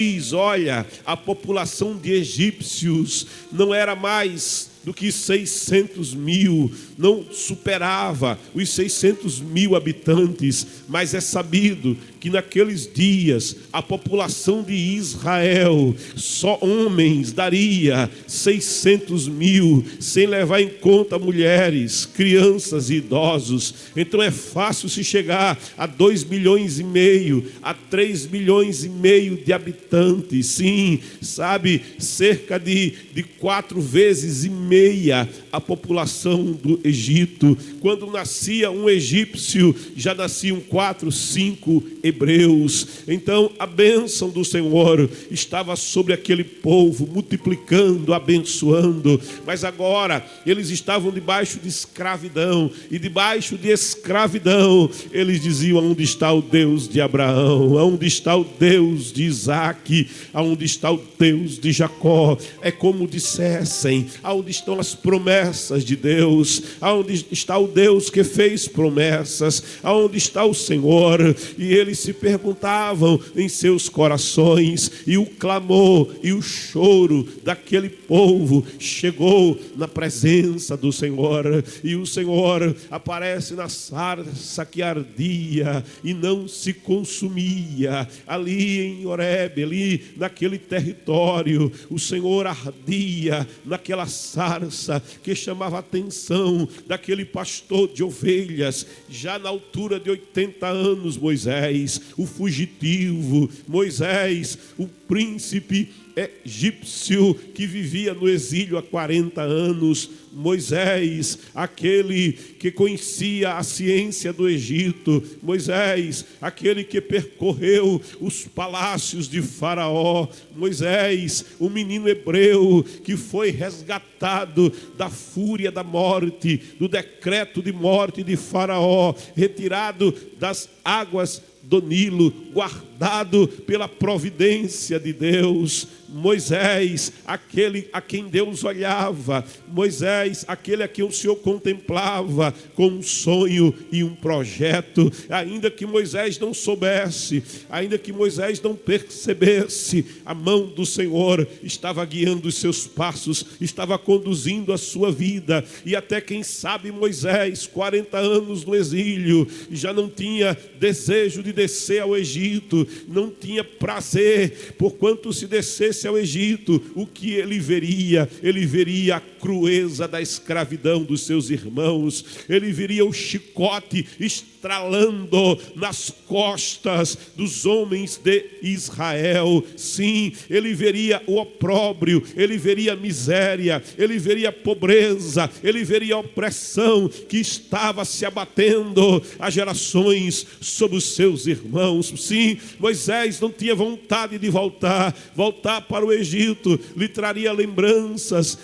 diz: olha, a população de egípcios não era mais do que 600 mil, não superava os 600 mil habitantes, mas é sabido que naqueles dias a população de Israel, só homens, daria 600 mil, sem levar em conta mulheres, crianças e idosos. Então é fácil se chegar a 2,5 milhões, a 3,5 milhões de habitantes. Sim, sabe, cerca de 4,5 vezes a população do Egito. Quando nascia um egípcio, já nasciam 4, 5 hebreus. Então a bênção do Senhor estava sobre aquele povo, multiplicando, abençoando. Mas agora eles estavam debaixo de escravidão, e debaixo de escravidão eles diziam: aonde está o Deus de Abraão? Aonde está o Deus de Isaac? Aonde está o Deus de Jacó? É como dissessem: aonde estão as promessas de Deus? Aonde está o Deus que fez promessas? Aonde está o Senhor? E eles se perguntavam em seus corações, e o clamor e o choro daquele povo chegou na presença do Senhor. E o Senhor aparece na sarça que ardia e não se consumia. Ali em Horebe, ali naquele território, o Senhor ardia naquela sarça que chamava a atenção daquele pastor de ovelhas, já na altura de 80 anos, Moisés, o fugitivo, Moisés, o príncipe egípcio que vivia no exílio há 40 anos, Moisés, aquele que conhecia a ciência do Egito, Moisés, aquele que percorreu os palácios de Faraó, Moisés, o menino hebreu que foi resgatado da fúria da morte, do decreto de morte de Faraó, retirado das águas do Nilo, guardado pela providência de Deus. Moisés, aquele a quem Deus olhava, Moisés, aquele a quem o Senhor contemplava com um sonho e um projeto. Ainda que Moisés não soubesse, ainda que Moisés não percebesse, a mão do Senhor estava guiando os seus passos, estava conduzindo a sua vida. E até, quem sabe, Moisés, 40 anos no exílio, já não tinha desejo de descer ao Egito, não tinha prazer, porquanto se descesse ao Egito, o que ele veria? Ele veria a crueza da escravidão dos seus irmãos, ele veria o chicote estralando nas costas dos homens de Israel. Sim, ele veria o opróbrio, ele veria a miséria, ele veria a pobreza, ele veria a opressão que estava se abatendo a gerações sobre os seus irmãos. Sim, Moisés não tinha vontade de voltar para o Egito, lhe traria lembrança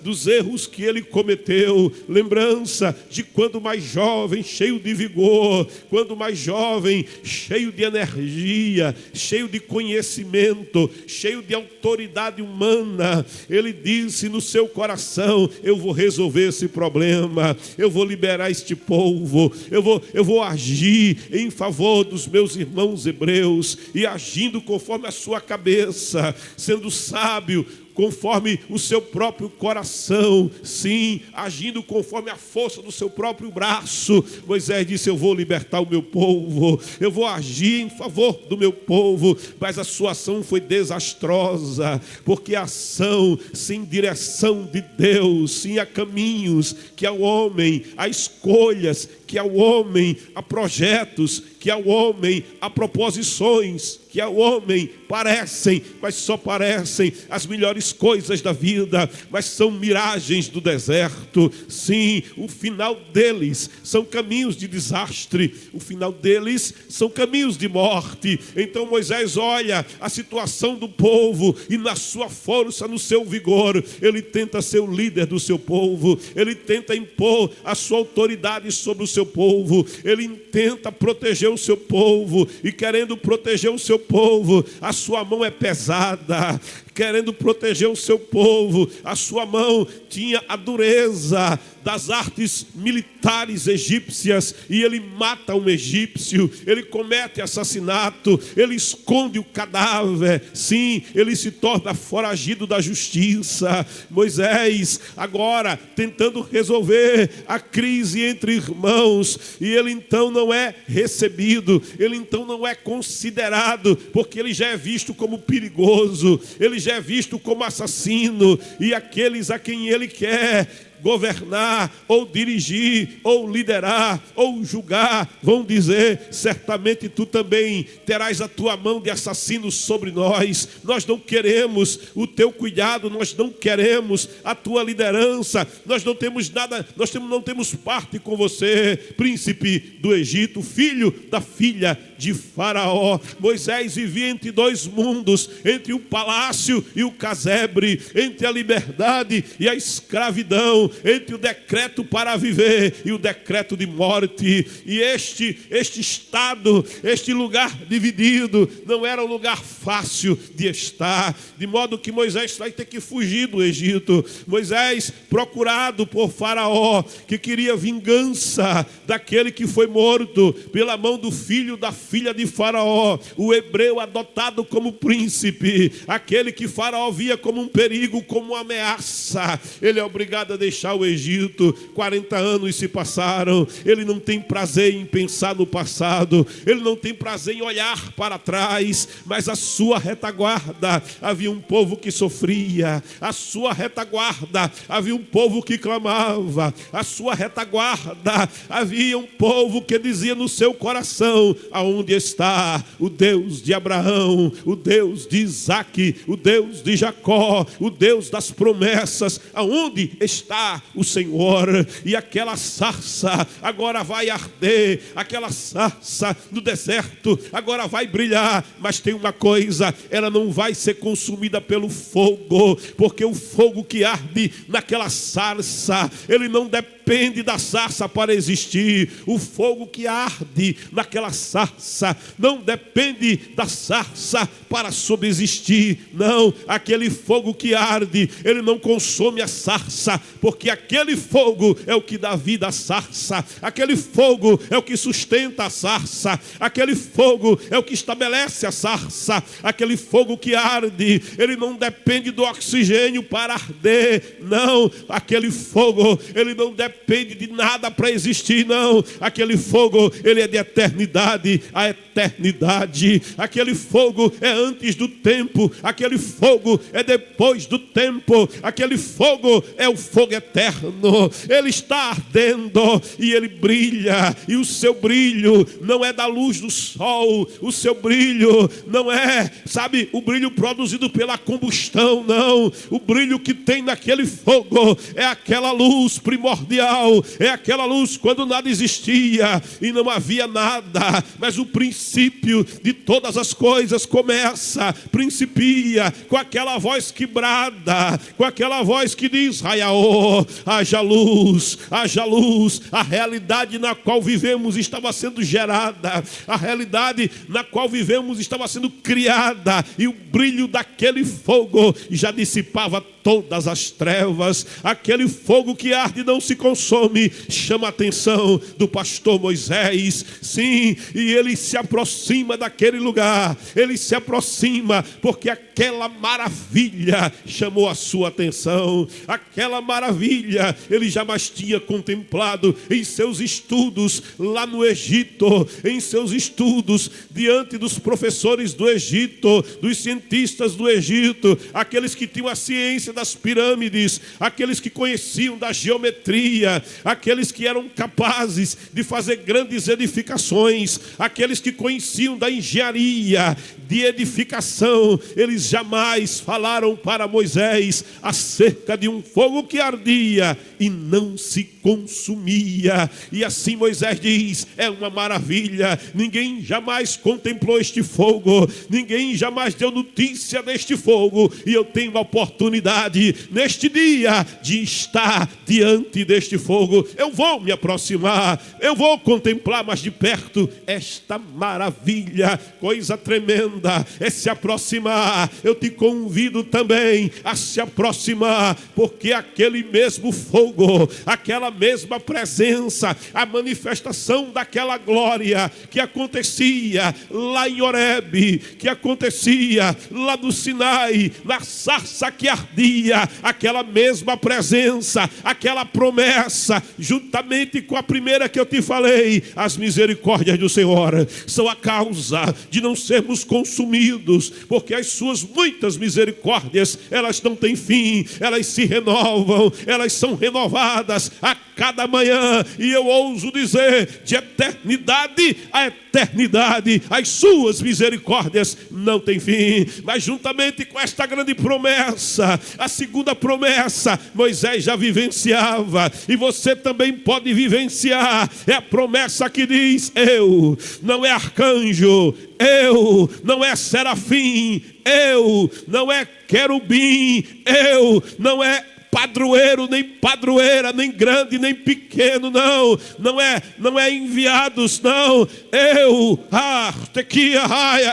dos erros que ele cometeu, lembrança de quando mais jovem, cheio de vigor, quando mais jovem, cheio de energia, cheio de conhecimento, cheio de autoridade humana, ele disse no seu coração: eu vou resolver esse problema, eu vou liberar este povo, eu vou agir em favor dos meus irmãos hebreus, e agindo conforme a sua cabeça, sendo sábio conforme o seu próprio coração, sim, agindo conforme a força do seu próprio braço. Moisés disse: eu vou libertar o meu povo, eu vou agir em favor do meu povo. Mas a sua ação foi desastrosa, porque a ação sem direção de Deus, sim, há caminhos que ao homem, há escolhas que ao homem, há projetos que ao homem, há proposições que ao homem parecem, mas só parecem as melhores coisas da vida, mas são miragens do deserto. Sim, o final deles são caminhos de desastre, o final deles são caminhos de morte. Então Moisés olha a situação do povo, e na sua força, no seu vigor, ele tenta ser o líder do seu povo, ele tenta impor a sua autoridade sobre o seu povo, ele tenta proteger o seu povo, e querendo proteger o seu povo, a sua mão é pesada. querendo proteger o seu povo. A sua mão tinha a dureza das artes militares egípcias, e ele mata um egípcio, ele comete assassinato, ele esconde o cadáver, sim, ele se torna foragido da justiça. Moisés agora tentando resolver a crise entre irmãos, e ele então não é recebido, ele então não é considerado, porque ele já é visto como perigoso, ele já é visto como assassino, e aqueles a quem ele quer governar, ou dirigir, ou liderar, ou julgar, vão dizer: certamente tu também terás a tua mão de assassino sobre nós. Nós não queremos o teu cuidado, nós não queremos a tua liderança, nós não temos nada, não temos parte com você, príncipe do Egito, filho da filha de Faraó. Moisés vivia entre dois mundos, entre o palácio e o casebre, entre a liberdade e a escravidão, entre o decreto para viver e o decreto de morte. E este estado, este lugar dividido, não era um lugar fácil de estar, de modo que Moisés vai ter que fugir do Egito. Moisés, procurado por Faraó, que queria vingança daquele que foi morto pela mão do filho da filha de Faraó, o hebreu adotado como príncipe, aquele que Faraó via como um perigo, como uma ameaça. Ele é obrigado a deixar o Egito. 40 anos se passaram, ele não tem prazer em pensar no passado, ele não tem prazer em olhar para trás, mas a sua retaguarda havia um povo que sofria, a sua retaguarda havia um povo que clamava, a sua retaguarda havia um povo que dizia no seu coração: aonde está o Deus de Abraão, o Deus de Isaque, o Deus de Jacó, o Deus das promessas? Aonde está o Senhor? E aquela sarça agora vai arder, aquela sarça no deserto agora vai brilhar, mas tem uma coisa: ela não vai ser consumida pelo fogo, porque o fogo que arde naquela sarça, ele não depende da sarça para existir. O fogo que arde naquela sarça não depende da sarça para subsistir, não. Aquele fogo que arde, ele não consome a sarça, porque aquele fogo é o que dá vida à sarça, aquele fogo é o que sustenta a sarça, aquele fogo é o que estabelece a sarça. Aquele fogo que arde, ele não depende do oxigênio para arder, não. Aquele fogo, ele não depende de nada para existir, não. Aquele fogo, ele é de eternidade a eternidade. Aquele fogo é antes do tempo, aquele fogo é depois do tempo, aquele fogo é o fogo eterno. Ele está ardendo e ele brilha, e o seu brilho não é da luz do sol, o seu brilho não é, sabe, o brilho produzido pela combustão, não. O brilho que tem naquele fogo é aquela luz primordial, é aquela luz quando nada existia e não havia nada, mas o princípio de todas as coisas começa, principia com aquela voz que brada, com aquela voz que diz: Raiaô, haja luz, haja luz. A realidade na qual vivemos estava sendo gerada, a realidade na qual vivemos estava sendo criada, e o brilho daquele fogo já dissipava todas as trevas. Aquele fogo que arde e não se consome chama a atenção do pastor Moisés, sim, e ele se aproxima daquele lugar, ele se aproxima porque aquela maravilha chamou a sua atenção. Aquela maravilha ele jamais tinha contemplado em seus estudos lá no Egito, em seus estudos diante dos professores do Egito, dos cientistas do Egito, aqueles que tinham a ciência das pirâmides, aqueles que conheciam da geometria, aqueles que eram capazes de fazer grandes edificações, aqueles que conheciam da engenharia de edificação. Eles jamais falaram para Moisés acerca de um fogo que ardia e não se consumia. E assim Moisés diz: é uma maravilha, ninguém jamais contemplou este fogo, ninguém jamais deu notícia deste fogo, e eu tenho a oportunidade vontade neste dia de estar diante deste fogo. Eu vou me aproximar, eu vou contemplar mais de perto esta maravilha. Coisa tremenda é se aproximar. Eu te convido também a se aproximar, porque aquele mesmo fogo, aquela mesma presença, a manifestação daquela glória que acontecia lá em Horebe, que acontecia lá no Sinai, na sarça que ardia, aquela mesma presença, aquela promessa, juntamente com a primeira que eu te falei, as misericórdias do Senhor são a causa de não sermos consumidos, porque as suas muitas misericórdias, elas não têm fim, elas se renovam, elas são renovadas a cada manhã, e eu ouso dizer, de eternidade a eternidade, as suas misericórdias não têm fim. Mas juntamente com esta grande promessa, a segunda promessa, Moisés já vivenciava, e você também pode vivenciar, é a promessa que diz: eu, não é arcanjo, eu, não é serafim, eu, não é querubim, eu, não é padroeiro, nem padroeira, nem grande, nem pequeno, não é enviados, não,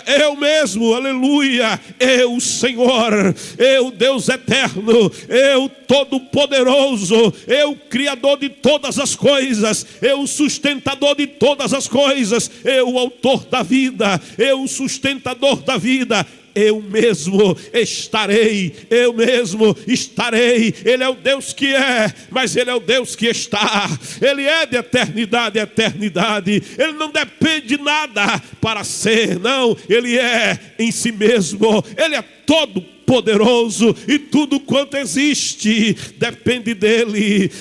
eu mesmo, aleluia, eu, Senhor, eu, Deus eterno, eu, todo-poderoso, eu, Criador de todas as coisas, eu, sustentador de todas as coisas, eu, autor da vida, eu, sustentador da vida, eu mesmo estarei. Ele é o Deus que é, mas Ele é o Deus que está. Ele é de eternidade a eternidade. Ele não depende de nada para ser, não. Ele é em si mesmo. Ele é todo poderoso, e tudo quanto existe depende dele.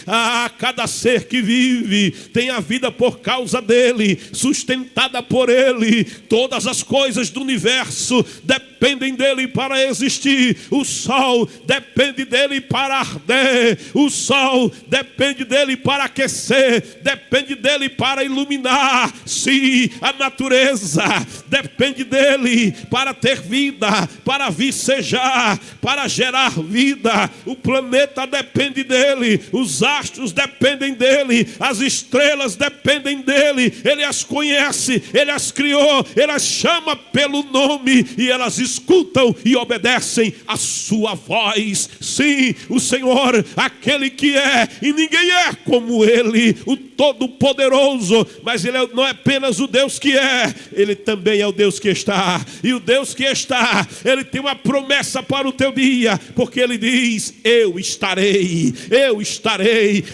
Cada ser que vive tem a vida por causa dele, sustentada por ele. Todas as coisas do universo dependem dele para existir. O sol depende dele para arder, o sol depende dele para aquecer, depende dele para iluminar. Sim, a natureza depende dele para ter vida, para vicejar, para gerar vida. O planeta depende dele, os astros dependem dele, as estrelas dependem dele. Ele as conhece, ele as criou, ele as chama pelo nome, e elas escutam e obedecem a sua voz. Sim, o Senhor, aquele que é, e ninguém é como ele, o Todo-Poderoso. Mas ele não é apenas o Deus que é, ele também é o Deus que está. E o Deus que está, ele tem uma promessa para o teu dia, porque ele diz: eu estarei,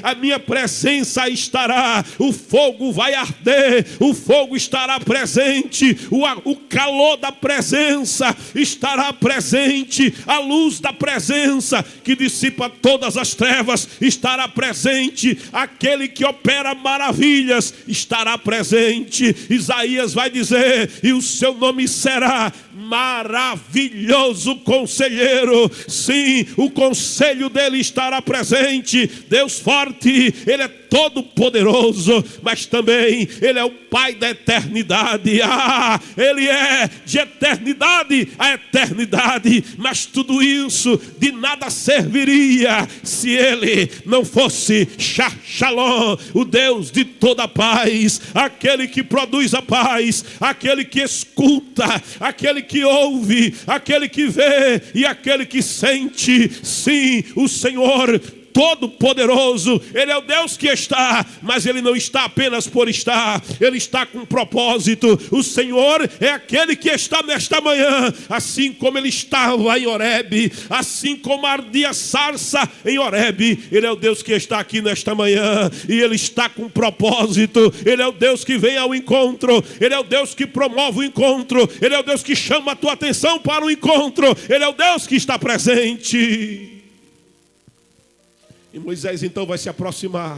a minha presença estará, o fogo vai arder, o fogo estará presente, o calor da presença estará presente, a luz da presença que dissipa todas as trevas estará presente, aquele que opera maravilhas estará presente. Isaías vai dizer: e o seu nome será Maravilhoso Conselheiro. Sim, o conselho dele estará presente. Deus forte, ele é todo poderoso, mas também ele é o Pai da eternidade. Ele é de eternidade a eternidade. Mas tudo isso de nada serviria se ele não fosse Shalom, o Deus de toda paz, aquele que produz a paz, aquele que escuta, aquele que ouve, aquele que vê e aquele que sente. Sim, o Senhor Todo-Poderoso, ele é o Deus que está, mas ele não está apenas por estar, ele está com propósito. O Senhor é aquele que está nesta manhã, assim como ele estava em Horebe, assim como ardia sarça em Horebe. Ele é o Deus que está aqui nesta manhã, e ele está com propósito. Ele é o Deus que vem ao encontro, ele é o Deus que promove o encontro, ele é o Deus que chama a tua atenção para o encontro, ele é o Deus que está presente. E Moisés então vai se aproximar.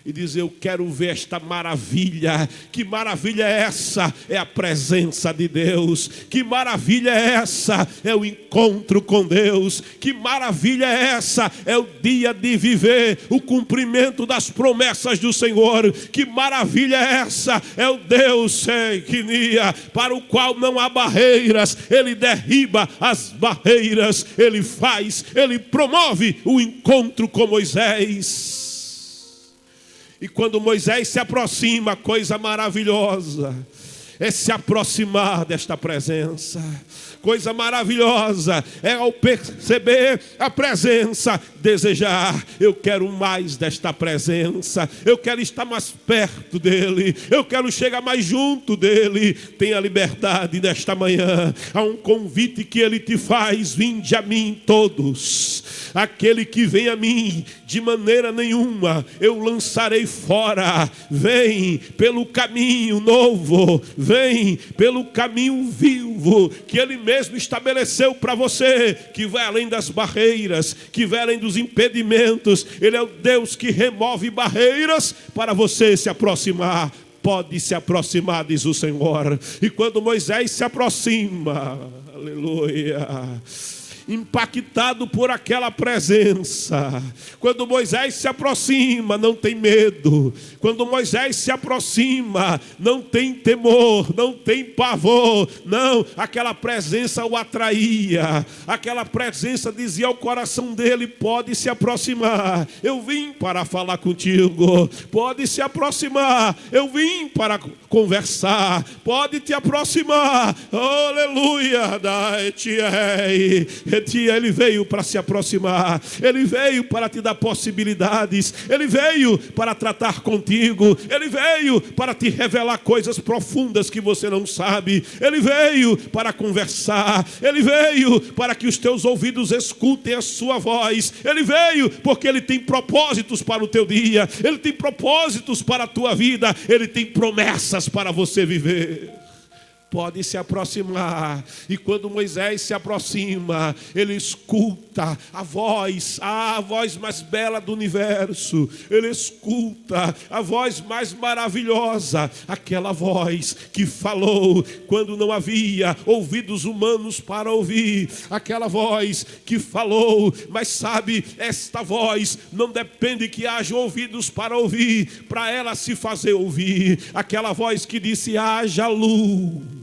e dizer: eu quero ver esta maravilha. Que maravilha é essa? É a presença de Deus. Que maravilha é essa? É o encontro com Deus. Que maravilha é essa? É o dia de viver o cumprimento das promessas do Senhor. Que maravilha é essa? É o Deus Shekinah, para o qual não há barreiras. Ele derriba as barreiras, ele promove o encontro com Moisés. E quando Moisés se aproxima, coisa maravilhosa é se aproximar desta presença. Coisa maravilhosa é, ao perceber a presença, desejar: eu quero mais desta presença, eu quero estar mais perto dele, eu quero chegar mais junto dele. Tenha liberdade nesta manhã. Há um convite que ele te faz: vinde a mim todos. Aquele que vem a mim, de maneira nenhuma eu lançarei fora. Vem pelo caminho novo, vem pelo caminho vivo que ele mesmo estabeleceu para você, que vai além das barreiras, que vai além dos impedimentos. Ele é o Deus que remove barreiras para você se aproximar. Pode se aproximar, diz o Senhor. E quando Moisés se aproxima, aleluia, impactado por aquela presença, quando Moisés se aproxima, não tem medo. Quando Moisés se aproxima, não tem temor, não tem pavor. Não, aquela presença o atraía. Aquela presença dizia ao coração dele: pode se aproximar, eu vim para falar contigo. Pode se aproximar, eu vim para conversar. Pode te aproximar, aleluia. Ele veio para se aproximar. Ele veio para te dar possibilidades. Ele veio para tratar contigo. Ele veio para te revelar coisas profundas que você não sabe. Ele veio para conversar. Ele veio para que os teus ouvidos escutem a sua voz. Ele veio porque ele tem propósitos para o teu dia. Ele tem propósitos para a tua vida. Ele tem promessas para você viver. Pode se aproximar. E quando Moisés se aproxima, ele escuta a voz mais bela do universo. Ele escuta a voz mais maravilhosa, aquela voz que falou quando não havia ouvidos humanos para ouvir. Aquela voz que falou, mas sabe, esta voz não depende que haja ouvidos para ouvir, para ela se fazer ouvir. Aquela voz que disse: haja luz.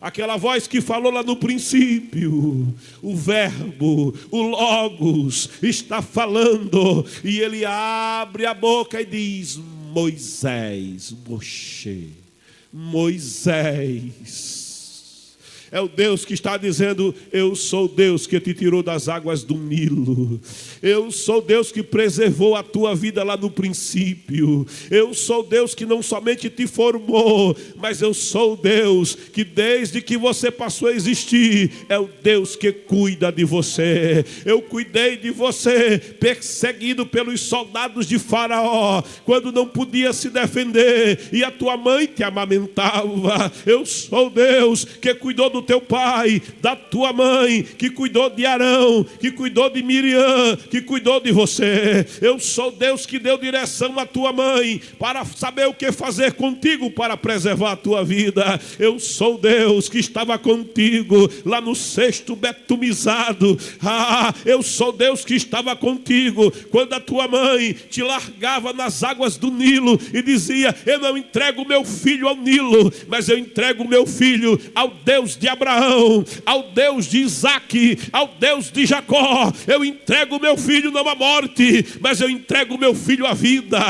Aquela voz que falou lá no princípio, o verbo, o Logos, está falando. E ele abre a boca e diz: Moisés, Moisés. É o Deus que está dizendo: eu sou Deus que te tirou das águas do Nilo. Eu sou Deus que preservou a tua vida lá no princípio. Eu sou Deus que não somente te formou, mas eu sou Deus que desde que você passou a existir, é o Deus que cuida de você. Eu cuidei de você, perseguido pelos soldados de Faraó, quando não podia se defender, e a tua mãe te amamentava. Eu sou Deus que cuidou do teu pai, da tua mãe, que cuidou de Arão, que cuidou de Miriam, que cuidou de você. Eu sou Deus que deu direção à tua mãe para saber o que fazer contigo para preservar a tua vida. Eu sou Deus que estava contigo lá no cesto betumizado. Eu sou Deus que estava contigo quando a tua mãe te largava nas águas do Nilo e dizia: eu não entrego meu filho ao Nilo, mas eu entrego meu filho ao Deus de Abraão, ao Deus de Isaque, ao Deus de Jacó. Eu entrego meu filho não à morte, mas eu entrego meu filho à vida.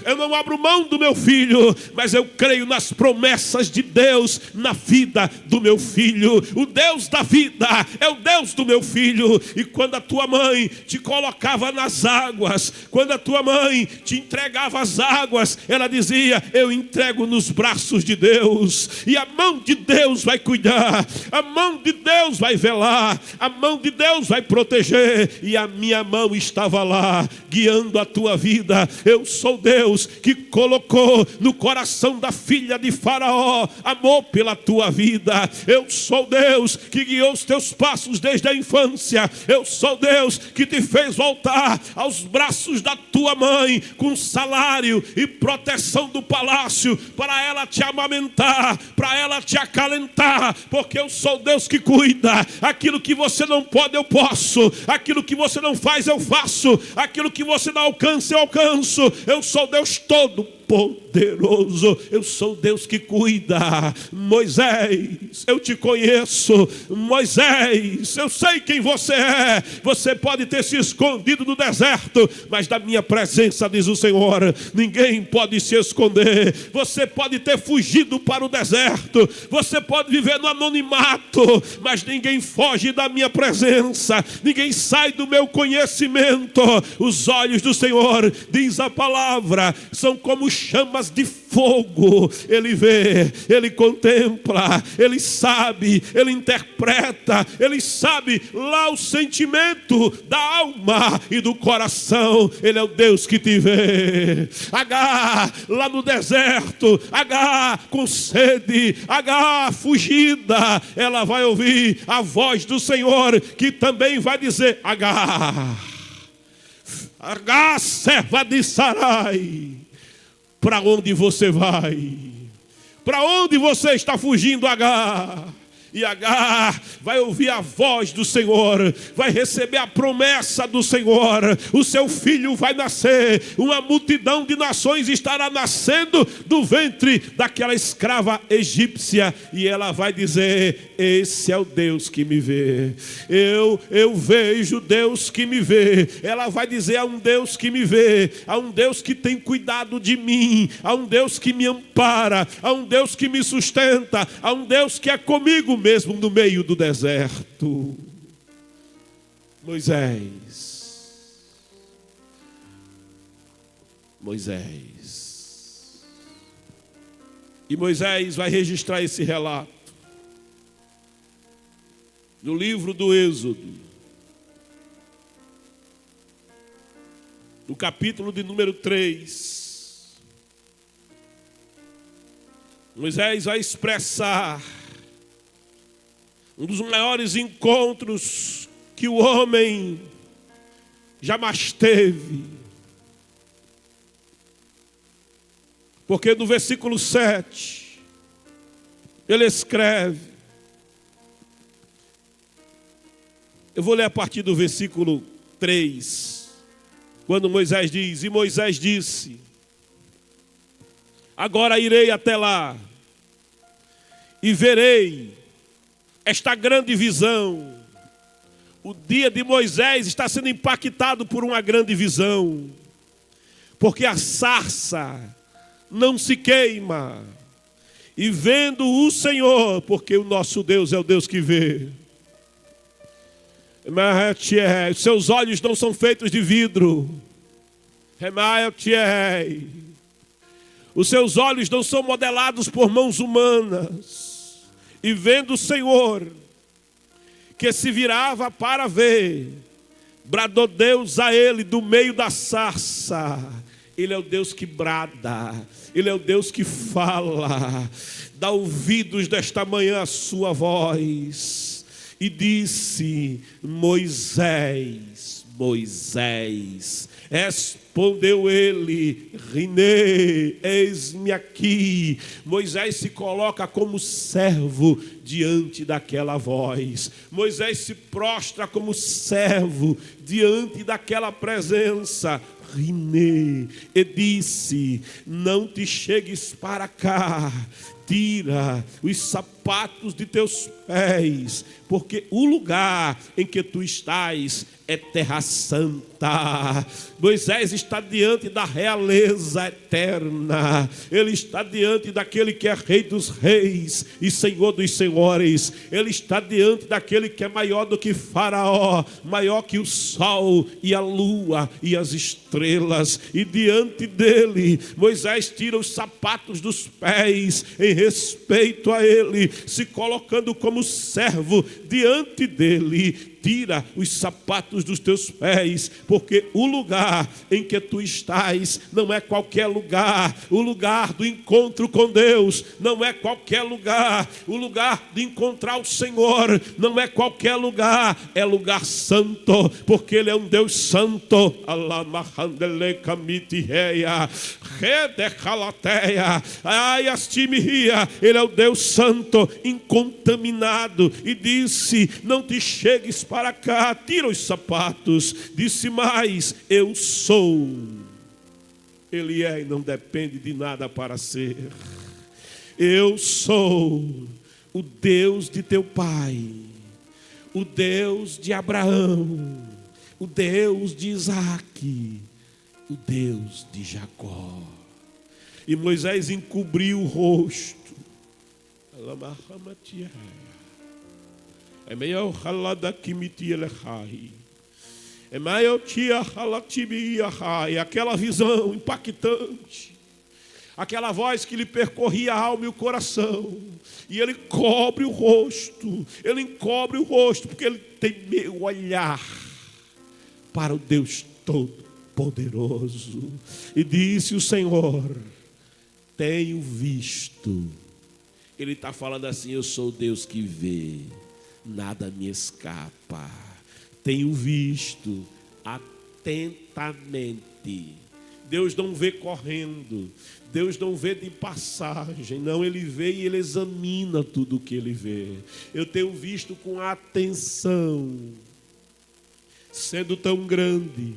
Eu não abro mão do meu filho, mas eu creio nas promessas de Deus na vida do meu filho. O Deus da vida é o Deus do meu filho. E quando a tua mãe te colocava nas águas, quando a tua mãe te entregava as águas, ela dizia: eu entrego nos braços de Deus, e a mão de Deus vai cuidar. guardar, a mão de Deus vai velar, a mão de Deus vai proteger, e a minha mão estava lá, guiando a tua vida. Eu sou Deus que colocou no coração da filha de Faraó amor pela tua vida. Eu sou Deus que guiou os teus passos desde a infância. Eu sou Deus que te fez voltar aos braços da tua mãe, com salário e proteção do palácio, para ela te amamentar, para ela te acalentar, porque eu sou Deus que cuida. Aquilo que você não pode, eu posso. Aquilo que você não faz, eu faço. Aquilo que você não alcança, eu alcanço. Eu sou Deus todo-poderoso. Eu sou Deus que cuida. Moisés, eu te conheço. Moisés, eu sei quem você é. Você pode ter se escondido no deserto, mas da minha presença, diz o Senhor, ninguém pode se esconder. Você pode ter fugido para o deserto, você pode viver no anonimato, mas ninguém foge da minha presença, ninguém sai do meu conhecimento. Os olhos do Senhor, diz a palavra, são como chamas de fogo. Ele vê, ele contempla, ele sabe, ele interpreta, ele sabe lá o sentimento da alma e do coração. Ele é o Deus que te vê. Agar lá no deserto, Agar com sede, Agar fugida, ela vai ouvir a voz do Senhor, que também vai dizer: Agar, Agar, serva de Sarai, para onde você vai? Para onde você está fugindo, Agar? E Agar vai ouvir a voz do Senhor, vai receber a promessa do Senhor. O seu filho vai nascer, uma multidão de nações estará nascendo do ventre daquela escrava egípcia, e ela vai dizer: esse é o Deus que me vê. Eu vejo Deus que me vê. Ela vai dizer: há um Deus que me vê, há um Deus que tem cuidado de mim, há um Deus que me ampara, há um Deus que me sustenta, há um Deus que é comigo mesmo no meio do deserto. Moisés. E Moisés vai registrar esse relato no livro do Êxodo, no capítulo de número 3. Moisés vai expressar um dos maiores encontros que o homem jamais teve. Porque no versículo 7, ele escreve, eu vou ler a partir do versículo 3, quando Moisés diz: e Moisés disse: agora irei até lá e verei esta grande visão. O dia de Moisés está sendo impactado por uma grande visão, porque a sarça não se queima, e vendo o Senhor, porque o nosso Deus é o Deus que vê. Os seus olhos não são feitos de vidro. Os seus olhos não são modelados por mãos humanas. E vendo o Senhor, que se virava para ver, bradou Deus a ele do meio da sarça. Ele é o Deus que brada, Ele é o Deus que fala. Dá ouvidos desta manhã à sua voz. E disse: Moisés, Moisés. Respondeu ele: Rinê, eis-me aqui. Moisés se coloca como servo diante daquela voz. Moisés se prostra como servo diante daquela presença. Rinê, e disse: não te chegues para cá, tira os sapatos de teus pés, porque o lugar em que tu estás é terra santa. Moisés está diante da realeza eterna. Ele está diante daquele que é Rei dos reis e Senhor dos senhores. Ele está diante daquele que é maior do que Faraó, maior que o sol e a lua e as estrelas. estrelas, e diante dele, Moisés tira os sapatos dos pés, em respeito a ele, se colocando como servo diante dele. Tira os sapatos dos teus pés, porque o lugar em que tu estás não é qualquer lugar. O lugar do encontro com Deus não é qualquer lugar. O lugar de encontrar o Senhor não é qualquer lugar. É lugar santo, porque Ele é um Deus santo. Ele é o Deus santo, incontaminado. E disse: não te chegues para cá, tira os sapatos. Disse mais: eu sou. Ele é e não depende de nada para ser. Eu sou o Deus de teu pai, o Deus de Abraão, o Deus de Isaque, o Deus de Jacó. E Moisés encobriu o rosto. Aquela visão impactante, aquela voz que lhe percorria a alma e o coração, e ele cobre o rosto, ele encobre o rosto, porque ele temeu olhar para o Deus Todo-Poderoso. E disse o Senhor: tenho visto. Ele está falando assim: eu sou o Deus que vê, nada me escapa. Tenho visto atentamente. Deus não vê correndo, Deus não vê de passagem, não, Ele vê e Ele examina tudo o que Ele vê. Eu tenho visto com atenção, sendo tão grande,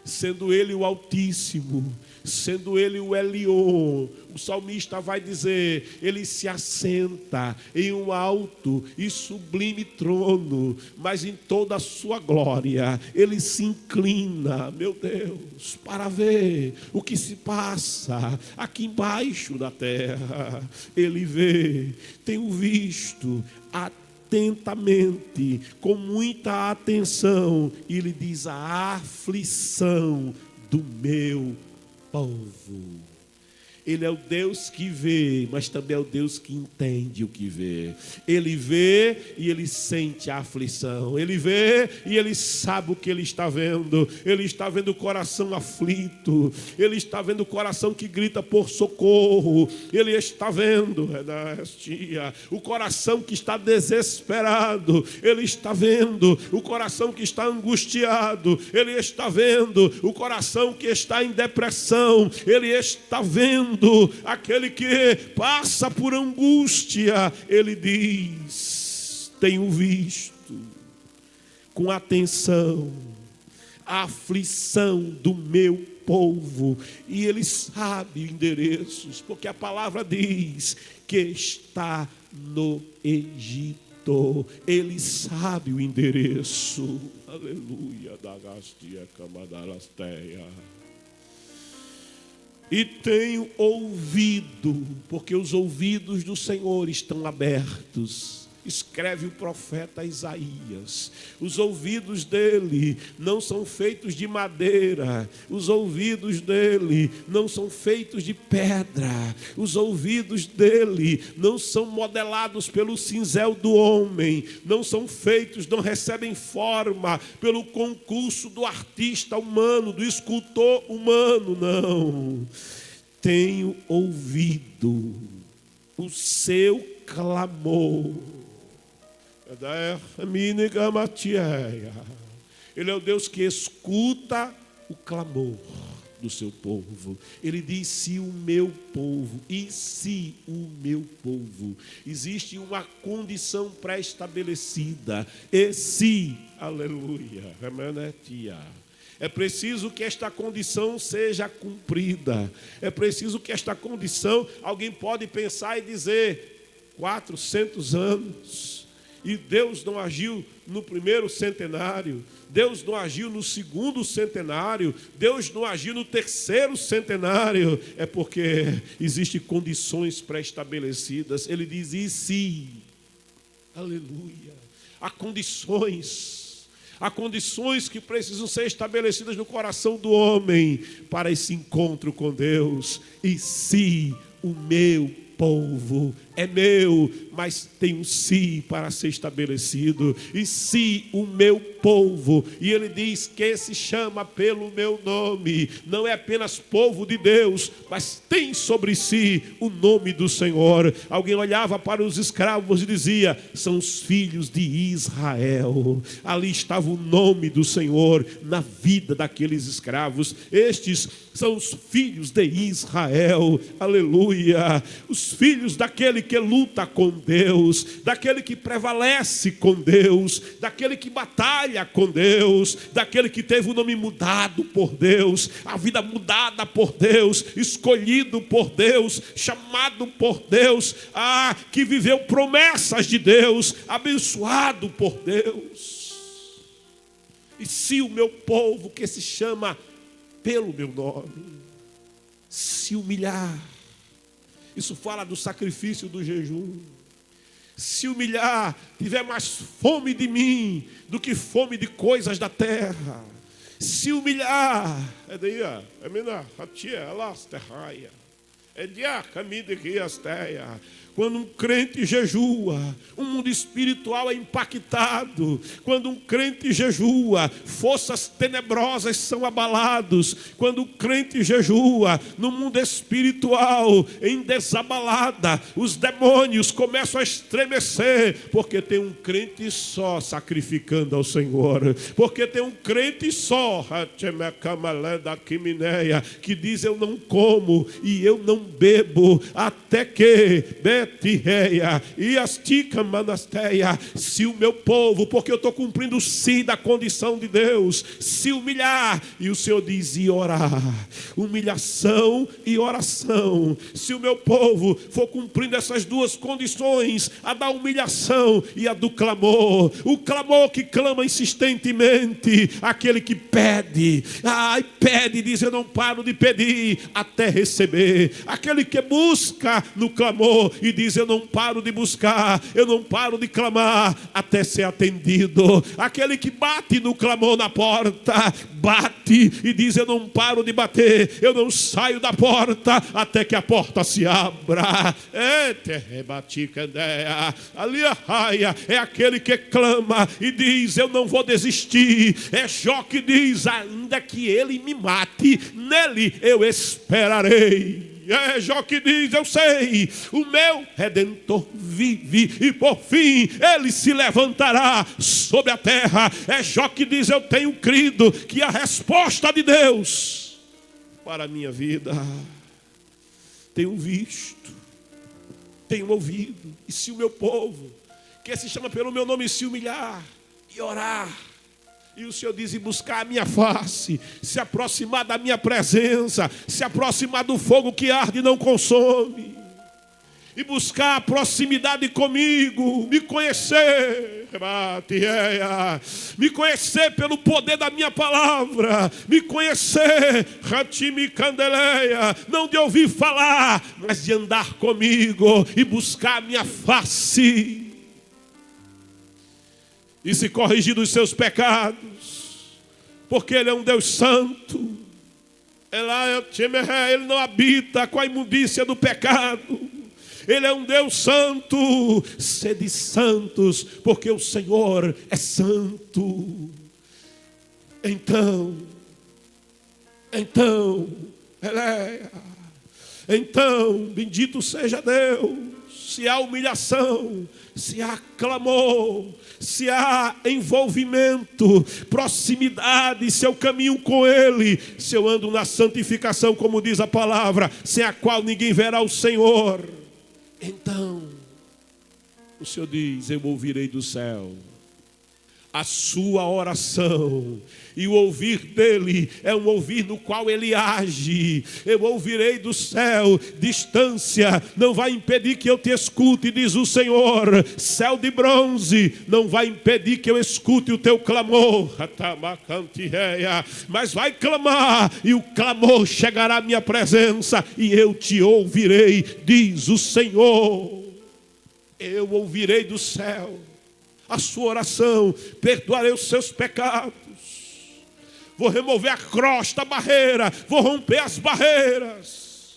sendo Ele o Altíssimo, sendo Ele o Elion. O salmista vai dizer: Ele se assenta em um alto e sublime trono, mas em toda a sua glória Ele se inclina, meu Deus, para ver o que se passa aqui embaixo da terra. Ele vê. Tenho visto atentamente, com muita atenção, e Ele diz: a aflição do meu povo. Ele é o Deus que vê, mas também é o Deus que entende o que vê. Ele vê e Ele sente a aflição. Ele vê e Ele sabe o que Ele está vendo. Ele está vendo o coração aflito. Ele está vendo o coração que grita por socorro. Ele está vendo o coração que está desesperado. Ele está vendo o coração que está angustiado. Ele está vendo o coração que está em depressão. Ele está vendo aquele que passa por angústia. Ele diz: tenho visto com atenção a aflição do meu povo. E Ele sabe endereços, porque a palavra diz que está no Egito. Ele sabe o endereço. Aleluia. Da gastia camadalasteia. E tenho ouvido, porque os ouvidos do Senhor estão abertos. Escreve o profeta Isaías. Os ouvidos dele não são feitos de madeira. Os ouvidos dele não são feitos de pedra. Os ouvidos dele não são modelados pelo cinzel do homem. Não são feitos, não recebem forma pelo concurso do artista humano, do escultor humano, não. Tenho ouvido o seu clamor. Ele é o Deus que escuta o clamor do seu povo. Ele diz: se o meu povo, e se o meu povo. Existe uma condição pré-estabelecida. E se, aleluia, é preciso que esta condição seja cumprida. É preciso que esta condição, alguém pode pensar e dizer, 400 anos, e Deus não agiu no primeiro centenário, Deus não agiu no segundo centenário, Deus não agiu no terceiro centenário. É porque existem condições pré-estabelecidas. Ele diz: e se, aleluia, há condições. Há condições que precisam ser estabelecidas no coração do homem para esse encontro com Deus. E se o meu povo é meu, mas tem um se para ser estabelecido. E se o meu povo, e ele diz que se chama pelo meu nome, não é apenas povo de Deus, mas tem sobre si o nome do Senhor. Alguém olhava para os escravos e dizia: são os filhos de Israel. Ali estava o nome do Senhor na vida daqueles escravos. Estes são os filhos de Israel, aleluia, os filhos daquele que luta com Deus, daquele que prevalece com Deus, daquele que batalha com Deus, daquele que teve o nome mudado por Deus, a vida mudada por Deus, escolhido por Deus, chamado por Deus, que viveu promessas de Deus, abençoado por Deus. E se o meu povo, que se chama pelo meu nome, se humilhar, isso fala do sacrifício do jejum, se humilhar, tiver mais fome de mim do que fome de coisas da terra, se humilhar, quando um crente jejua, o mundo espiritual é impactado. Quando um crente jejua, forças tenebrosas são abaladas. Quando um crente jejua, no mundo espiritual, em desabalada, os demônios começam a estremecer, porque tem um crente só sacrificando ao Senhor, porque tem um crente só que diz: eu não como e eu não bebo até que e astica manasteia, se o meu povo, porque eu estou cumprindo o si da condição de Deus, se humilhar, e o Senhor diz: e orar, humilhação e oração. Se o meu povo for cumprindo essas duas condições, a da humilhação e a do clamor, o clamor que clama insistentemente, aquele que pede, pede, diz: eu não paro de pedir até receber, aquele que busca no clamor e diz: eu não paro de buscar, eu não paro de clamar até ser atendido, aquele que bate no clamor na porta, bate e diz: eu não paro de bater, eu não saio da porta até que a porta se abra. Ali a raia é aquele que clama e diz: eu não vou desistir. É Jó que diz: ainda que ele me mate, nele eu esperarei. É Jó que diz: eu sei, o meu Redentor vive e por fim ele se levantará sobre a terra. É Jó que diz: eu tenho crido que a resposta de Deus para a minha vida, tenho visto, tenho ouvido. E se o meu povo, que se chama pelo meu nome, se humilhar e orar, e o Senhor diz: e buscar a minha face, se aproximar da minha presença, se aproximar do fogo que arde e não consome, e buscar a proximidade comigo, me conhecer pelo poder da minha palavra, me conhecer, não de ouvir falar, mas de andar comigo e buscar a minha face, e se corrigir dos seus pecados, porque Ele é um Deus santo. Ele não habita com a imundícia do pecado. Ele é um Deus santo. Sede santos, porque o Senhor é santo. Então, bendito seja Deus. Se há humilhação, se há clamor, se há envolvimento, proximidade, se eu caminho com Ele, se eu ando na santificação, como diz a palavra, sem a qual ninguém verá o Senhor, então o Senhor diz: eu ouvirei do céu a sua oração, e o ouvir dele é um ouvir no qual ele age. Eu ouvirei do céu. Distância não vai impedir que eu te escute, diz o Senhor. Céu de bronze não vai impedir que eu escute o teu clamor, mas vai clamar, e o clamor chegará à minha presença, e eu te ouvirei, diz o Senhor. Eu ouvirei do céu a sua oração. Perdoarei os seus pecados. Vou remover a crosta, a barreira. Vou romper as barreiras.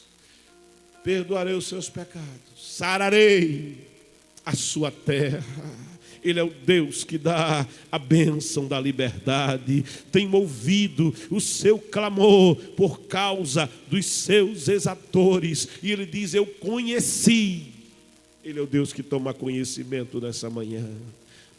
Perdoarei os seus pecados. Sararei a sua terra. Ele é o Deus que dá a bênção da liberdade. Tem ouvido o seu clamor por causa dos seus exatores. E ele diz: eu conheci. Ele é o Deus que toma conhecimento nessa manhã.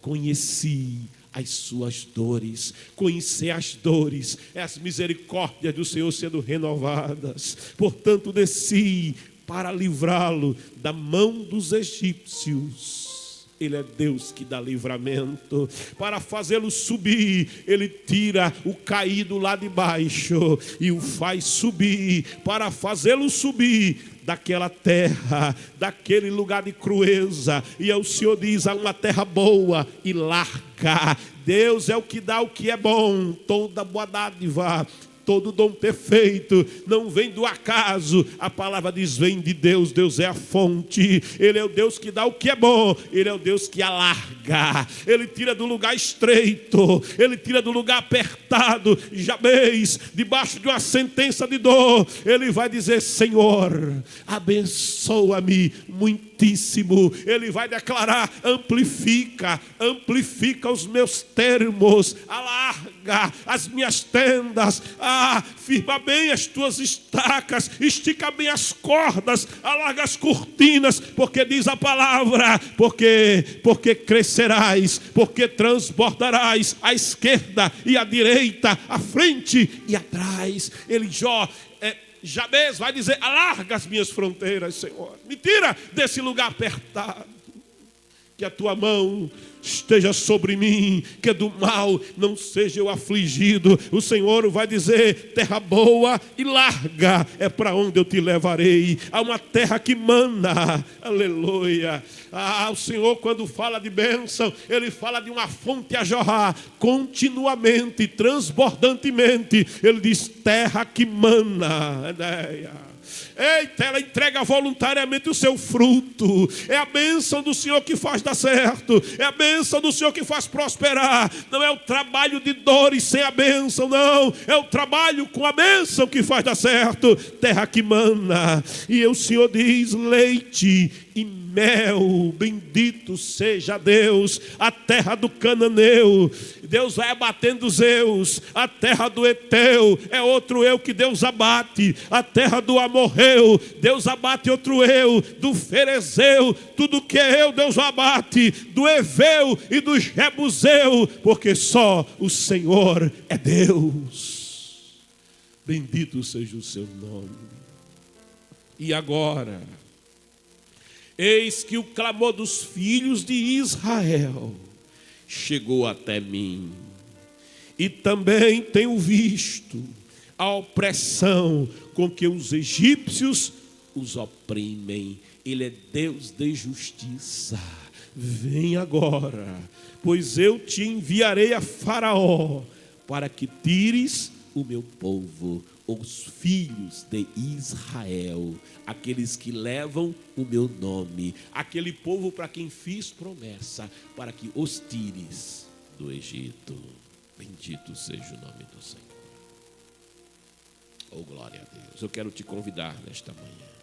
Conheci as suas dores. Conhecer as dores é as misericórdias do Senhor sendo renovadas. Portanto, desci para livrá-lo da mão dos egípcios. Ele é Deus que dá livramento. Para fazê-lo subir, Ele tira o caído lá de baixo e o faz subir. Para fazê-lo subir daquela terra, daquele lugar de crueza. E o Senhor diz: há uma terra boa e larga. Deus é o que dá o que é bom. Toda boa dádiva, todo dom perfeito não vem do acaso. A palavra diz: vem de Deus. Deus é a fonte. Ele é o Deus que dá o que é bom. Ele é o Deus que alarga. Ele tira do lugar estreito. Ele tira do lugar apertado. Jabez, debaixo de uma sentença de dor, ele vai dizer: Senhor, abençoa-me muitíssimo. Ele vai declarar: amplifica os meus termos, alarga as minhas tendas, firma bem as tuas estacas, estica bem as cordas, alarga as cortinas, porque diz a palavra: porque crescerás, porque transbordarás à esquerda e à direita, à frente e atrás. Jabez vai dizer: alarga as minhas fronteiras, Senhor. Me tira desse lugar apertado. Que a tua mão esteja sobre mim, que do mal não seja eu afligido. O Senhor vai dizer: terra boa e larga é para onde eu te levarei. Há uma terra que mana. Aleluia. O Senhor, quando fala de bênção, Ele fala de uma fonte a jorrar continuamente, transbordantemente. Ele diz: terra que mana. Eita, ela entrega voluntariamente o seu fruto. É a bênção do Senhor que faz dar certo. É a bênção do Senhor que faz prosperar. Não é o trabalho de dores sem a bênção, não. É o trabalho com a bênção que faz dar certo. Terra que mana. E o Senhor diz: leite e mel, bendito seja Deus. A terra do cananeu, Deus vai abatendo os eus. A terra do Eteu é outro eu que Deus abate. A terra do Amorreu, Deus abate outro eu. Do Ferezeu, tudo que é eu, Deus abate. Do Eveu e do Jebuseu, porque só o Senhor é Deus. Bendito seja o seu nome. E agora, eis que o clamor dos filhos de Israel chegou até mim, e também tenho visto a opressão com que os egípcios os oprimem. Ele é Deus de justiça. Vem agora, pois eu te enviarei a Faraó, para que tires o meu povo, os filhos de Israel, aqueles que levam o meu nome, aquele povo para quem fiz promessa, para que os tires do Egito. Bendito seja o nome do Senhor. Oh, glória a Deus. Eu quero te convidar nesta manhã